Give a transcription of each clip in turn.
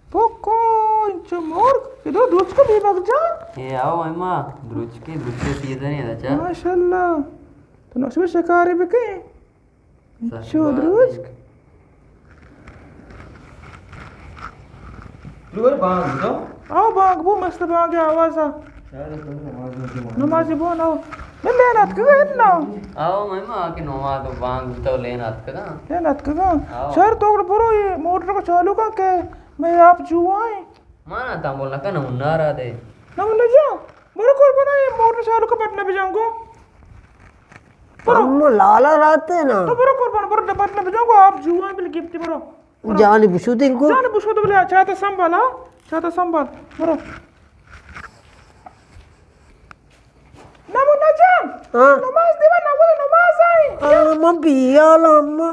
Poco, incomor, ido dručka bi bagja. आओ अम्मा dručke season है अच्छा Maşallah. Tu nasıl bir şekari beki? Şu dručk. Luar bang gitu. Aa bang bu mast bang ya आवाज आ. नमाज़ी bone आओ. मैं लेनात का ना. आओ अम्मा के नोमा तो बांग तो लेना का लेनात का. आओ. सर तो बरो ये मोटर को चालू का के मैं आप जुआई. माना था बोलना का ना रहा दे ना मुन्ना जा. मेरे को बना ये मोटर चालू का पटना पे जाऊंगा. हम लाला रहते ना तो बरो कुर्बान बरो पटना पे जाऊंगा आप जुआई बिल गिफ्ट बरो. जानी बुशुद इनको जाने बुशो तो बोले चाहता संभाल बरो. ना मुन्ना जा. हाँ नमाज देवा ना बोले नमाज आई. अम्मा बियाला अम्मा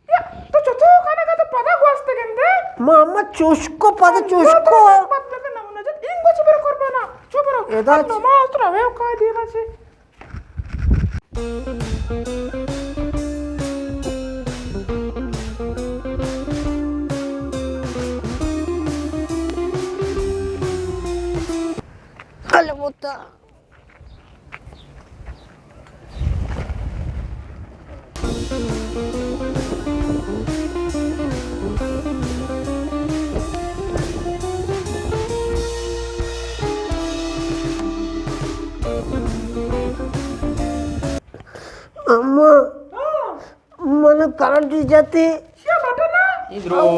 या तो चतो खाना का तो पता गोश्त गेंदे. अम्मा चुस्को पता चुस्को पता का ना मुन्ना जा. इंगो चुबरो कुर्बाना. चुबरो. एदा नमाज तो रहे का देना से. अल मुत्ता अम्मा मन करंट जाते क्या बात ना.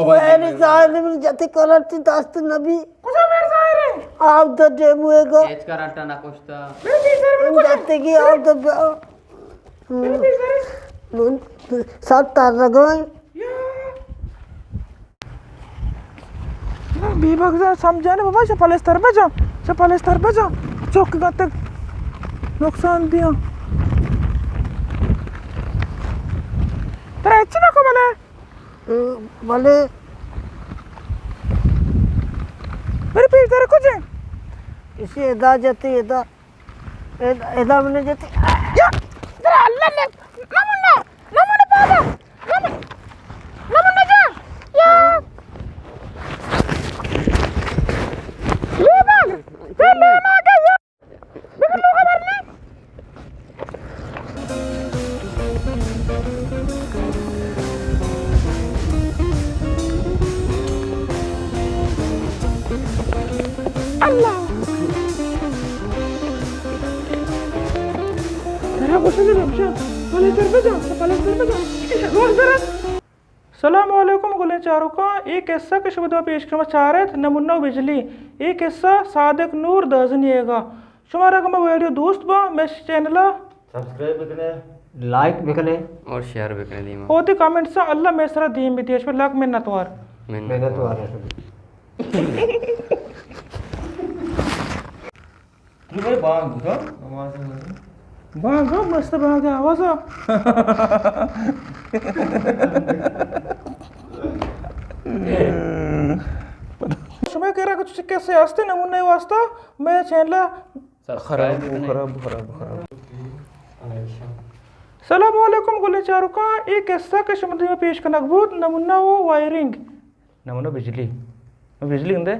वेरी जाने में जाते करंट दास्त नबी कुछ मेरे सारे. आप द डेमुएगा एज का रट्टा ना कुछ था मेरे बीच में जाते कि आप द मेरे बीच में. सब तार लगाए बीबक जा समझाने बाबा चपलेस्तर पे जा चौक गाते नुकसान दिया तेरा अच्छी ना को बोले बोले मेरे पीठ तेरे कुछ है इसे एदा जाते एदा एदा मैंने जाते या तेरा अल्लाह ने नमुना पापा नमुना जा या ये बाग पहले ना गया बिल्कुल खबर नहीं. Allah. Tara boşa dedim şu. सलामुअलैकुम गुले चारों का एक किस्सा के शब्दों पेश करना चाह रहे थे नमुन्ना बिजली एक किस्सा सादिक नूर दजनिएगा शुमारा का मैं वीडियो दोस्त बा मैं चैनल सब्सक्राइब बिकने लाइक बिकने और शेयर बिकने दी होती कमेंट से अल्लाह मेसरा दीम भी देश पर लाख मिन्नतवार मैंने तो आ रहा तू भाई बांग तो नमाज बांगो मस्त बांग आवाज मैं कह रहा कुछ कैसे आस्ते नमूने वास्ता मैं चैनल खराब सलामुअलैकुम गुले चारों का एक किस्सा के शब्द में पेश करना बहुत नमूना वो वायरिंग नमूना बिजली बिजली होंगे